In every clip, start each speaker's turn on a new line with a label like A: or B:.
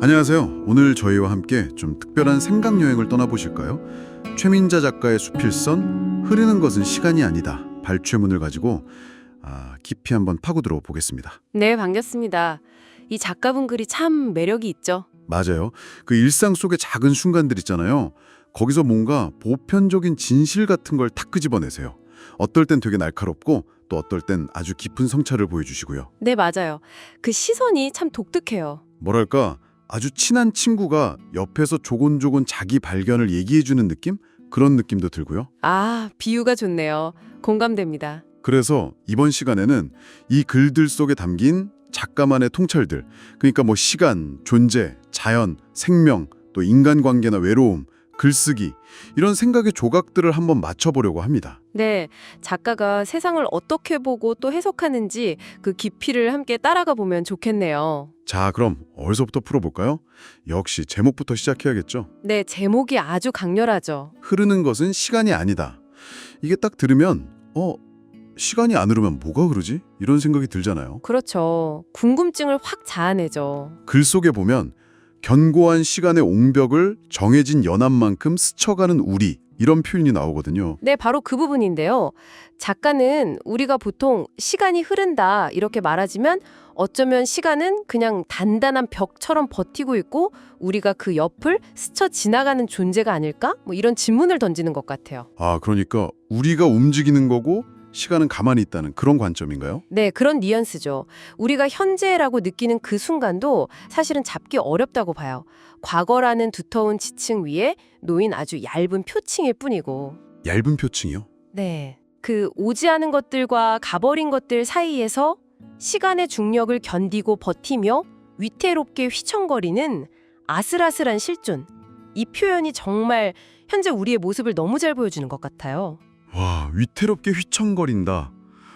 A: 안녕하세요. 오늘 저희와 함께 좀 특별한 생각 여행을 떠나보실까요? 최민자 작가의 수필선 흐르는 것은 시간이 아니다 발췌문을 가지고 깊이 한번 파고들어 보겠습니다.
B: 네, 반갑습니다. 이 작가분 글이 참 매력이 있죠.
A: 맞아요. 그 일상 속의 작은 순간들 있잖아요. 거기서 뭔가 보편적인 진실 같은 걸 탁 끄집어내세요. 어떨 땐 되게 날카롭고 또 어떨 땐 아주 깊은 성찰을 보여주시고요.
B: 네, 맞아요. 그 시선이 참 독특해요.
A: 뭐랄까 아주 친한 친구가 옆에서 조곤조곤 자기 발견을 얘기해주는 느낌? 그런 느낌도 들고요.
B: 아, 비유가 좋네요. 공감됩니다.
A: 그래서 이번 시간에는 이 글들 속에 담긴 작가만의 통찰들, 그러니까 뭐 시간, 존재, 자연, 생명, 또 인간관계나 외로움, 글쓰기 이런 생각의 조각들을 한번 맞춰보려고 합니다.
B: 네, 작가가 세상을 어떻게 보고 또 해석하는지 그 깊이를 함께 따라가 보면 좋겠네요.
A: 자, 그럼 어디서부터 풀어볼까요? 역시 제목부터 시작해야겠죠.
B: 네, 제목이 아주 강렬하죠.
A: 흐르는 것은 시간이 아니다. 이게 딱 들으면 시간이 안 흐르면 뭐가 흐르지? 이런 생각이 들잖아요.
B: 그렇죠. 궁금증을 확 자아내죠.
A: 글 속에 보면 견고한 시간의 옹벽을 정해진 연암만큼 스쳐가는 우리 이런 표현이 나오거든요.
B: 네, 바로 그 부분인데요. 작가는 우리가 보통 시간이 흐른다 이렇게 말하지만 어쩌면 시간은 그냥 단단한 벽처럼 버티고 있고 우리가 그 옆을 스쳐 지나가는 존재가 아닐까? 뭐 이런 질문을 던지는 것 같아요.
A: 그러니까 우리가 움직이는 거고 시간은 가만히 있다는 그런 관점인가요?
B: 네, 그런 뉘앙스죠. 우리가 현재라고 느끼는 그 순간도 사실은 잡기 어렵다고 봐요. 과거라는 두터운 지층 위에 놓인 아주 얇은 표층일 뿐이고.
A: 얇은 표층이요?
B: 네, 그 오지 않은 것들과 가버린 것들 사이에서 시간의 중력을 견디고 버티며 위태롭게 휘청거리는 아슬아슬한 실존. 이 표현이 정말 현재 우리의 모습을 너무 잘 보여주는 것 같아요.
A: 와, 위태롭게 휘청거린다.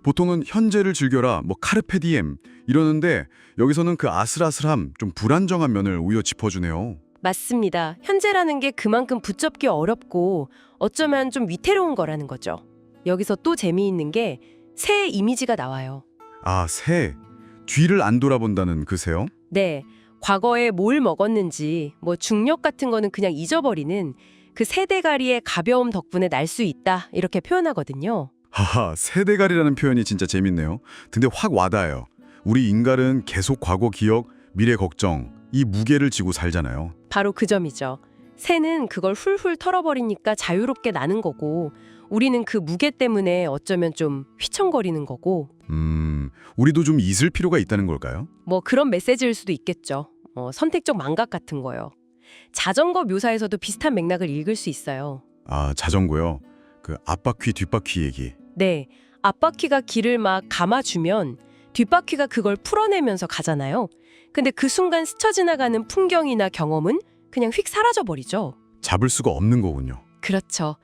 A: 보통은 현재를 즐겨라, 뭐 카르페 디엠 이러는데 여기서는 그 아슬아슬함, 좀 불안정한 면을 오히려 짚어주네요.
B: 맞습니다. 현재라는 게 그만큼 붙잡기 어렵고 어쩌면 좀 위태로운 거라는 거죠. 여기서 또 재미있는 게 새의 이미지가 나와요.
A: 새. 뒤를 안 돌아본다는 그 새요?
B: 네, 과거에 뭘 먹었는지 뭐 중력 같은 거는 그냥 잊어버리는 그 새대가리의 가벼움 덕분에 날 수 있다 이렇게 표현하거든요.
A: 하하, 새대가리라는 표현이 진짜 재밌네요. 근데 확 와닿아요. 우리 인간은 계속 과거 기억, 미래 걱정, 이 무게를 지고 살잖아요.
B: 바로 그 점이죠. 새는 그걸 훌훌 털어버리니까 자유롭게 나는 거고 우리는 그 무게 때문에 어쩌면 좀 휘청거리는 거고
A: 우리도 좀 잊을 필요가 있다는 걸까요?
B: 뭐 그런 메시지일 수도 있겠죠. 선택적 망각 같은 거요. 자전거 묘사에서도 비슷한 맥락을 읽을 수 있어요.
A: 자전거요. 그 앞바퀴 뒷바퀴 얘기.
B: 네, 앞바퀴가 길을 막 감아주면 뒷바퀴가 그걸 풀어내면서 가잖아요. 근데 그 순간 스쳐 지나가는 풍경이나 경험은 그냥 휙 사라져버리죠.
A: 잡을 수가 없는 거군요.
B: 그렇죠.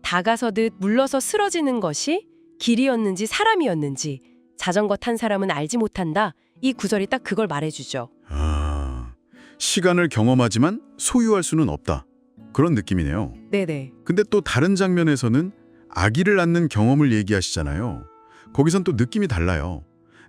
B: 다가서듯 물러서 쓰러지는 것이 길이었는지 사람이었는지 자전거 탄 사람은 알지 못한다. 이 구절이 딱 그걸 말해주죠.
A: 시간을 경험하지만 소유할 수는 없다. 그런 느낌이네요.
B: 네네.
A: 근데 또 다른 장면에서는 아기를 낳는 경험을 얘기하시잖아요. 거기선 또 느낌이 달라요.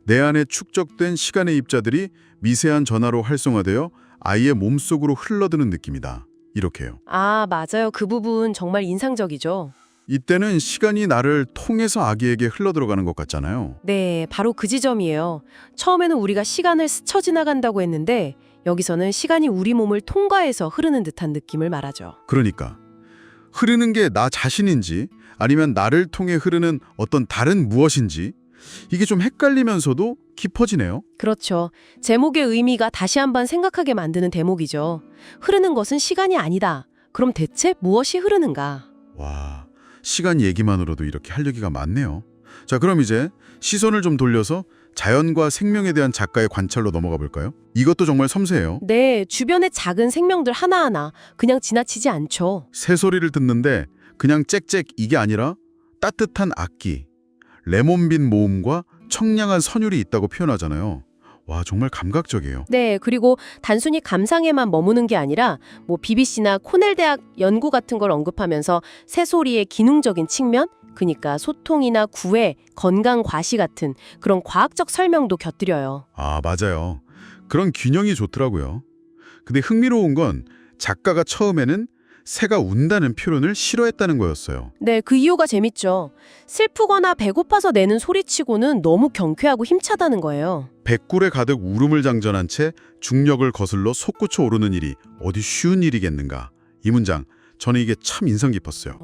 A: 내 안에 축적된 시간의 입자들이 미세한 전하로 활성화되어 아이의 몸속으로 흘러드는 느낌이다. 이렇게요.
B: 맞아요. 그 부분 정말 인상적이죠.
A: 이때는 시간이 나를 통해서 아기에게 흘러들어가는 것 같잖아요.
B: 네, 바로 그 지점이에요. 처음에는 우리가 시간을 스쳐 지나간다고 했는데 여기서는 시간이 우리 몸을 통과해서 흐르는 듯한 느낌을 말하죠.
A: 그러니까 흐르는 게 나 자신인지 아니면 나를 통해 흐르는 어떤 다른 무엇인지 이게 좀 헷갈리면서도 깊어지네요.
B: 그렇죠. 제목의 의미가 다시 한번 생각하게 만드는 대목이죠. 흐르는 것은 시간이 아니다. 그럼 대체 무엇이 흐르는가?
A: 와, 시간 얘기만으로도 이렇게 할 얘기가 많네요. 자, 그럼 이제 시선을 좀 돌려서 자연과 생명에 대한 작가의 관찰로 넘어가 볼까요? 이것도 정말 섬세해요.
B: 네, 주변의 작은 생명들 하나하나 그냥 지나치지 않죠.
A: 새소리를 듣는데 그냥 짹짹 이게 아니라 따뜻한 악기, 레몬빛 모음과 청량한 선율이 있다고 표현하잖아요. 와, 정말 감각적이에요.
B: 네, 그리고 단순히 감상에만 머무는 게 아니라 뭐 BBC나 코넬 대학 연구 같은 걸 언급하면서 새소리의 기능적인 측면, 그러니까 소통이나 구애, 건강 과시 같은 그런 과학적 설명도 곁들여요.
A: 맞아요. 그런 균형이 좋더라고요. 근데 흥미로운 건 작가가 처음에는 새가 운다는 표현을 싫어했다는 거였어요.
B: 네, 그 이유가 재밌죠. 슬프거나 배고파서 내는 소리치고는 너무 경쾌하고 힘차다는 거예요.
A: 백굴에 가득 울음을 장전한 채 중력을 거슬러 솟구쳐 오르는 일이 어디 쉬운 일이겠는가. 이 문장, 저는 이게 참 인상 깊었어요.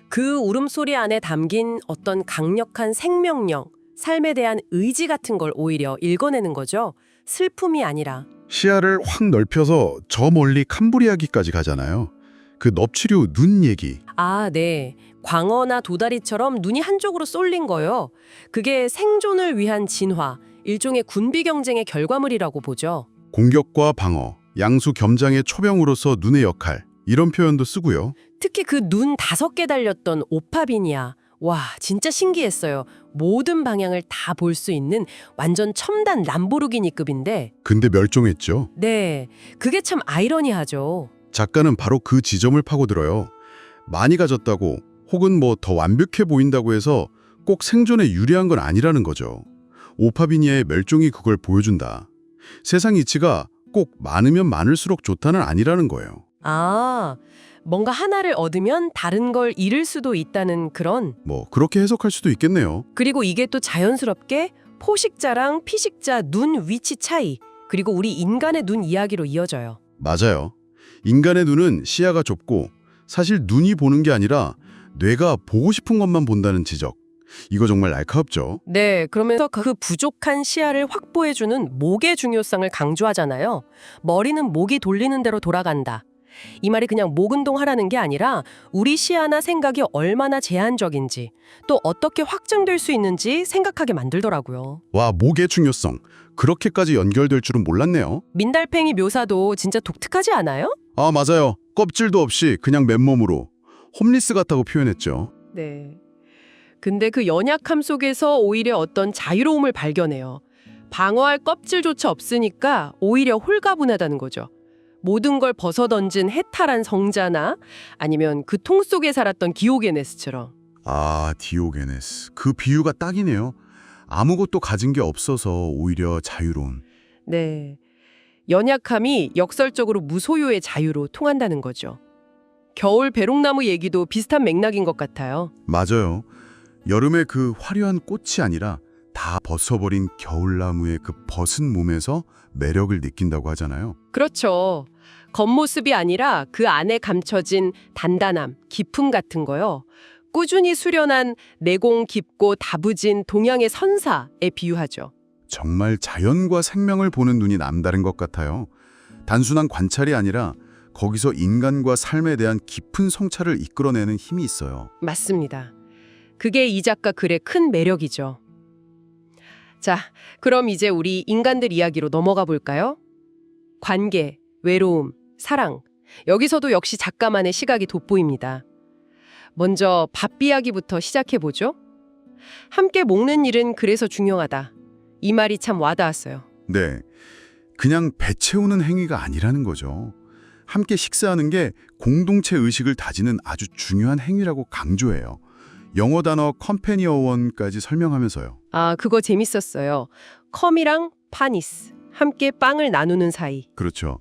B: 그 울음소리 안에 담긴 어떤 강력한 생명력, 삶에 대한 의지 같은 걸 오히려 읽어내는 거죠. 슬픔이 아니라.
A: 시야를 확 넓혀서 저 멀리 캄브리아기까지 가잖아요. 그 넙치류 눈 얘기.
B: 아, 네. 광어나 도다리처럼 눈이 한쪽으로 쏠린 거요. 그게 생존을 위한 진화, 일종의 군비 경쟁의 결과물이라고 보죠.
A: 공격과 방어, 양수 겸장의 초병으로서 눈의 역할, 이런 표현도 쓰고요.
B: 특히 그 눈 5개 달렸던 오파비니아. 와, 진짜 신기했어요. 모든 방향을 다 볼 수 있는 완전 첨단 람보르기니급인데.
A: 근데 멸종했죠.
B: 네, 그게 참 아이러니하죠.
A: 작가는 바로 그 지점을 파고들어요. 많이 가졌다고 혹은 뭐 더 완벽해 보인다고 해서 꼭 생존에 유리한 건 아니라는 거죠. 오파비니아의 멸종이 그걸 보여준다. 세상 이치가 꼭 많으면 많을수록 좋다는 아니라는 거예요.
B: 아, 뭔가 하나를 얻으면 다른 걸 잃을 수도 있다는 그런.
A: 뭐 그렇게 해석할 수도 있겠네요.
B: 그리고 이게 또 자연스럽게 포식자랑 피식자 눈 위치 차이, 그리고 우리 인간의 눈 이야기로 이어져요.
A: 맞아요. 인간의 눈은 시야가 좁고 사실 눈이 보는 게 아니라 뇌가 보고 싶은 것만 본다는 지적. 이거 정말 날카롭죠.
B: 네, 그러면서 그 부족한 시야를 확보해주는 목의 중요성을 강조하잖아요. 머리는 목이 돌리는 대로 돌아간다. 이 말이 그냥 목 운동하라는 게 아니라 우리 시야나 생각이 얼마나 제한적인지, 또 어떻게 확장될 수 있는지 생각하게 만들더라고요.
A: 와, 목의 중요성. 그렇게까지 연결될 줄은 몰랐네요.
B: 민달팽이 묘사도 진짜 독특하지 않아요?
A: 아, 맞아요. 껍질도 없이 그냥 맨몸으로. 홈리스 같다고 표현했죠.
B: 네. 근데 그 연약함 속에서 오히려 어떤 자유로움을 발견해요. 방어할 껍질조차 없으니까 오히려 홀가분하다는 거죠. 모든 걸 벗어던진 해탈한 성자나 아니면 그 통 속에 살았던 디오게네스처럼.
A: 아, 디오게네스. 그 비유가 딱이네요. 아무것도 가진 게 없어서 오히려 자유로운.
B: 네. 연약함이 역설적으로 무소유의 자유로 통한다는 거죠. 겨울 배롱나무 얘기도 비슷한 맥락인 것 같아요.
A: 맞아요. 여름에 그 화려한 꽃이 아니라 다 벗어버린 겨울나무의 그 벗은 몸에서 매력을 느낀다고 하잖아요.
B: 그렇죠. 겉모습이 아니라 그 안에 감춰진 단단함, 기품 같은 거요. 꾸준히 수련한 내공 깊고 다부진 동양의 선사에 비유하죠.
A: 정말 자연과 생명을 보는 눈이 남다른 것 같아요. 단순한 관찰이 아니라 거기서 인간과 삶에 대한 깊은 성찰을 이끌어내는 힘이 있어요.
B: 맞습니다. 그게 이 작가 글의 큰 매력이죠. 자, 그럼 이제 우리 인간들 이야기로 넘어가 볼까요? 관계, 외로움, 사랑. 여기서도 역시 작가만의 시각이 돋보입니다. 먼저 밥 이야기부터 시작해보죠. 함께 먹는 일은 그래서 중요하다. 이 말이 참 와닿았어요.
A: 네, 그냥 배 채우는 행위가 아니라는 거죠. 함께 식사하는 게 공동체 의식을 다지는 아주 중요한 행위라고 강조해요. 영어 단어 컴패니어원까지 설명하면서요.
B: 아, 그거 재밌었어요. 컴이랑 파니스, 함께 빵을 나누는 사이.
A: 그렇죠.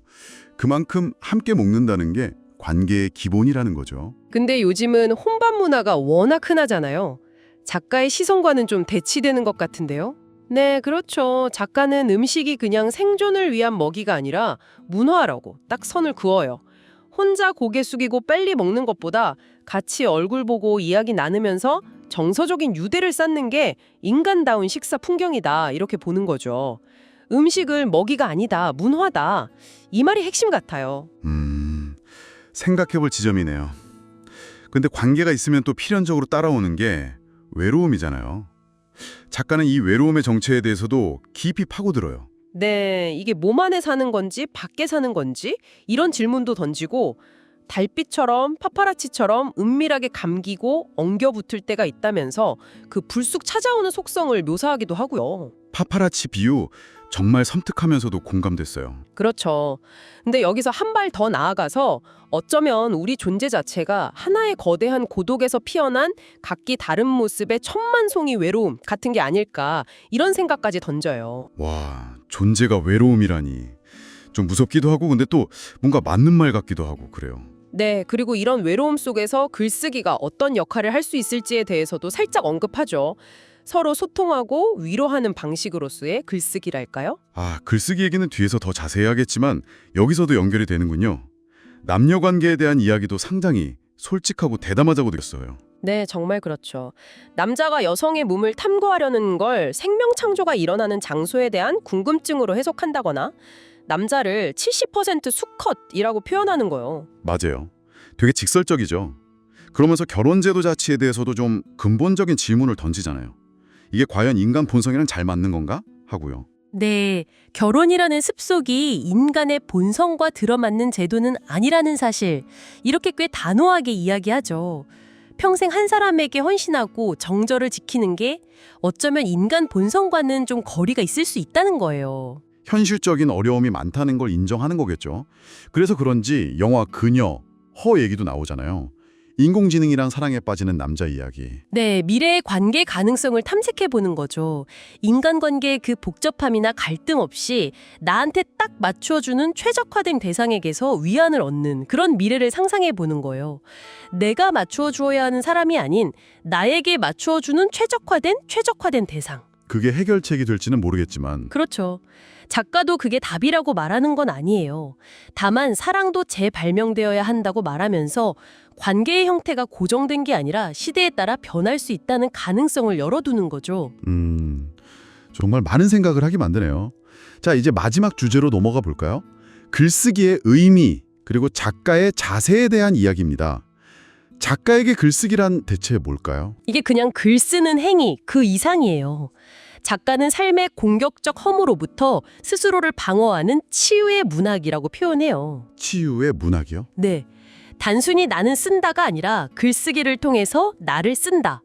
A: 그만큼 함께 먹는다는 게 관계의 기본이라는 거죠.
B: 근데 요즘은 혼밥 문화가 워낙 흔하잖아요. 작가의 시선과는 좀 대치되는 것 같은데요? 네, 그렇죠. 작가는 음식이 그냥 생존을 위한 먹이가 아니라 문화라고 딱 선을 그어요. 혼자 고개 숙이고 빨리 먹는 것보다 같이 얼굴 보고 이야기 나누면서 정서적인 유대를 쌓는 게 인간다운 식사 풍경이다, 이렇게 보는 거죠. 음식을 먹이가 아니다, 문화다. 이 말이 핵심 같아요.
A: 생각해볼 지점이네요. 근데 관계가 있으면 또 필연적으로 따라오는 게 외로움이잖아요. 작가는 이 외로움의 정체에 대해서도 깊이 파고들어요.
B: 네, 이게 몸 안에 사는 건지 밖에 사는 건지 이런 질문도 던지고, 달빛처럼 파파라치처럼 은밀하게 감기고 엉겨붙을 때가 있다면서 그 불쑥 찾아오는 속성을 묘사하기도 하고요.
A: 파파라치 비유 정말 섬뜩하면서도 공감됐어요.
B: 그렇죠. 근데 여기서 한 발 더 나아가서 어쩌면 우리 존재 자체가 하나의 거대한 고독에서 피어난 각기 다른 모습의 천만송이 외로움 같은 게 아닐까, 이런 생각까지 던져요.
A: 와, 존재가 외로움이라니. 좀 무섭기도 하고 근데 또 뭔가 맞는 말 같기도 하고 그래요.
B: 네, 그리고 이런 외로움 속에서 글쓰기가 어떤 역할을 할 수 있을지에 대해서도 살짝 언급하죠. 서로 소통하고 위로하는 방식으로서의 글쓰기랄까요?
A: 아, 글쓰기 얘기는 뒤에서 더 자세히 하겠지만 여기서도 연결이 되는군요. 남녀 관계에 대한 이야기도 상당히 솔직하고 대담하다고 느꼈어요.
B: 네, 정말 그렇죠. 남자가 여성의 몸을 탐구하려는 걸 생명 창조가 일어나는 장소에 대한 궁금증으로 해석한다거나 남자를 70% 수컷이라고 표현하는 거예요.
A: 맞아요. 되게 직설적이죠. 그러면서 결혼제도 자체에 대해서도 좀 근본적인 질문을 던지잖아요. 이게 과연 인간 본성이랑 잘 맞는 건가? 하고요.
C: 네, 결혼이라는 습속이 인간의 본성과 들어맞는 제도는 아니라는 사실, 이렇게 꽤 단호하게 이야기하죠. 평생 한 사람에게 헌신하고 정절을 지키는 게 어쩌면 인간 본성과는 좀 거리가 있을 수 있다는 거예요.
A: 현실적인 어려움이 많다는 걸 인정하는 거겠죠. 그래서 그런지 영화 그녀, 허 얘기도 나오잖아요. 인공지능이란 사랑에 빠지는 남자 이야기.
C: 네, 미래의 관계 가능성을 탐색해 보는 거죠. 인간관계의 그 복잡함이나 갈등 없이 나한테 딱 맞춰주는 최적화된 대상에게서 위안을 얻는 그런 미래를 상상해 보는 거예요. 내가 맞추어 주어야 하는 사람이 아닌 나에게 맞추어 주는 최적화된 대상.
A: 그게 해결책이 될지는 모르겠지만
C: 그렇죠. 작가도 그게 답이라고 말하는 건 아니에요. 다만 사랑도 재발명되어야 한다고 말하면서 관계의 형태가 고정된 게 아니라 시대에 따라 변할 수 있다는 가능성을 열어두는 거죠.
A: 정말 많은 생각을 하게 만드네요. 자, 이제 마지막 주제로 넘어가 볼까요? 글쓰기의 의미, 그리고 작가의 자세에 대한 이야기입니다. 작가에게 글쓰기란 대체 뭘까요?
C: 이게 그냥 글 쓰는 행위, 그 이상이에요. 작가는 삶의 공격적 허무로부터 스스로를 방어하는 치유의 문학이라고 표현해요.
A: 치유의 문학이요?
C: 네. 단순히 나는 쓴다가 아니라 글쓰기를 통해서 나를 쓴다.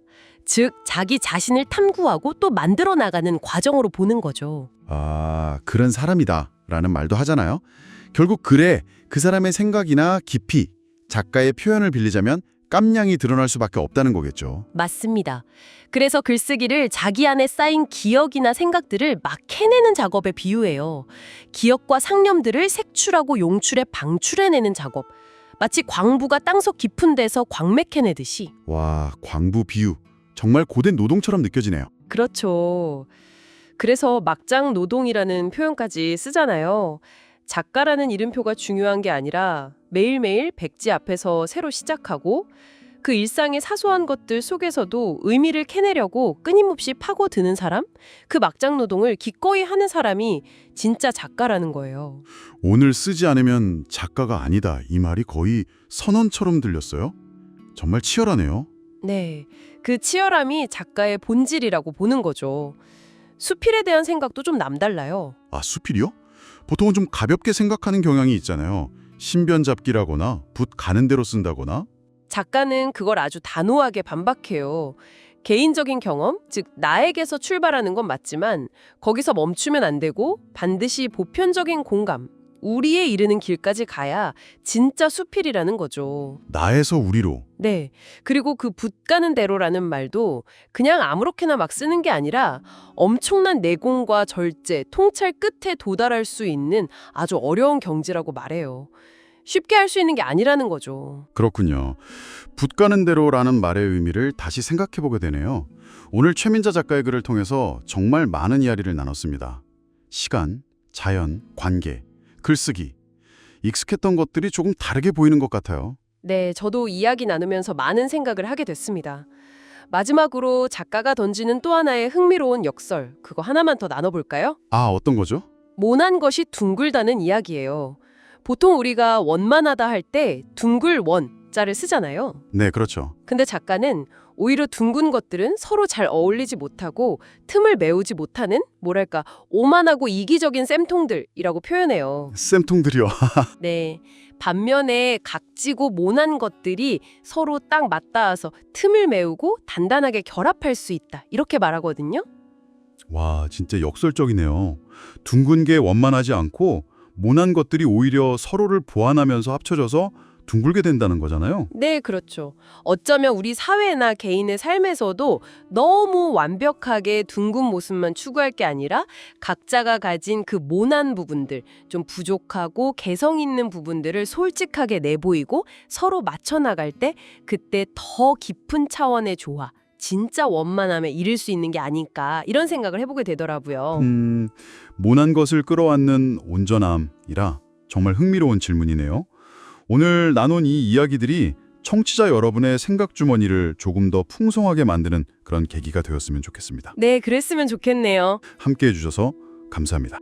C: 즉, 자기 자신을 탐구하고 또 만들어 나가는 과정으로 보는 거죠.
A: 아, 그런 사람이다 라는 말도 하잖아요. 결국 글에 그 사람의 생각이나 깊이, 작가의 표현을 빌리자면 깜냥이 드러날 수밖에 없다는 거겠죠.
C: 맞습니다. 그래서 글쓰기를 자기 안에 쌓인 기억이나 생각들을 막 해내는 작업에 비유해요. 기억과 상념들을 색출하고 용출해 방출해내는 작업. 마치 광부가 땅속 깊은 데서 광맥해내듯이.
A: 와, 광부 비유. 정말 고된 노동처럼 느껴지네요.
B: 그렇죠. 그래서 막장 노동이라는 표현까지 쓰잖아요. 작가라는 이름표가 중요한 게 아니라 매일매일 백지 앞에서 새로 시작하고 그 일상의 사소한 것들 속에서도 의미를 캐내려고 끊임없이 파고드는 사람? 그 막장 노동을 기꺼이 하는 사람이 진짜 작가라는 거예요.
A: 오늘 쓰지 않으면 작가가 아니다. 이 말이 거의 선언처럼 들렸어요. 정말 치열하네요.
B: 네, 그 치열함이 작가의 본질이라고 보는 거죠. 수필에 대한 생각도 좀 남달라요.
A: 아, 수필이요? 보통은 좀 가볍게 생각하는 경향이 있잖아요. 신변잡기라거나 붓 가는 대로 쓴다거나.
B: 작가는 그걸 아주 단호하게 반박해요. 개인적인 경험, 즉 나에게서 출발하는 건 맞지만 거기서 멈추면 안 되고 반드시 보편적인 공감, 우리에 이르는 길까지 가야 진짜 수필이라는 거죠.
A: 나에서 우리로.
B: 네. 그리고 그 붓 가는 대로라는 말도 그냥 아무렇게나 막 쓰는 게 아니라 엄청난 내공과 절제, 통찰 끝에 도달할 수 있는 아주 어려운 경지라고 말해요. 쉽게 할 수 있는 게 아니라는 거죠.
A: 그렇군요. 붓 가는 대로라는 말의 의미를 다시 생각해보게 되네요. 오늘 최민자 작가의 글을 통해서 정말 많은 이야기를 나눴습니다. 시간, 자연, 관계, 글쓰기. 익숙했던 것들이 조금 다르게 보이는 것 같아요.
B: 네, 저도 이야기 나누면서 많은 생각을 하게 됐습니다. 마지막으로 작가가 던지는 또 하나의 흥미로운 역설, 그거 하나만 더 나눠볼까요?
A: 아, 어떤 거죠?
B: 모난 것이 둥글다는 이야기예요. 보통 우리가 원만하다 할 때 둥글 원자를 쓰잖아요.
A: 네, 그렇죠.
B: 근데 작가는 오히려 둥근 것들은 서로 잘 어울리지 못하고 틈을 메우지 못하는 뭐랄까 오만하고 이기적인 쌤통들이라고 표현해요.
A: 쌤통들이요.
B: 네. 반면에 각지고 모난 것들이 서로 딱 맞닿아서 틈을 메우고 단단하게 결합할 수 있다. 이렇게 말하거든요.
A: 와, 진짜 역설적이네요. 둥근 게 원만하지 않고 모난 것들이 오히려 서로를 보완하면서 합쳐져서 둥글게 된다는 거잖아요.
B: 네, 그렇죠. 어쩌면 우리 사회나 개인의 삶에서도 너무 완벽하게 둥근 모습만 추구할 게 아니라 각자가 가진 그 모난 부분들, 좀 부족하고 개성 있는 부분들을 솔직하게 내보이고 서로 맞춰 나갈 때 그때 더 깊은 차원의 조화, 진짜 원만함에 이를 수 있는 게 아닐까 이런 생각을 해보게 되더라고요.
A: 모난 것을 끌어안는 온전함이라 정말 흥미로운 질문이네요. 오늘 나눈 이 이야기들이 청취자 여러분의 생각 주머니를 조금 더 풍성하게 만드는 그런 계기가 되었으면 좋겠습니다.
B: 네, 그랬으면 좋겠네요.
A: 함께해 주셔서 감사합니다.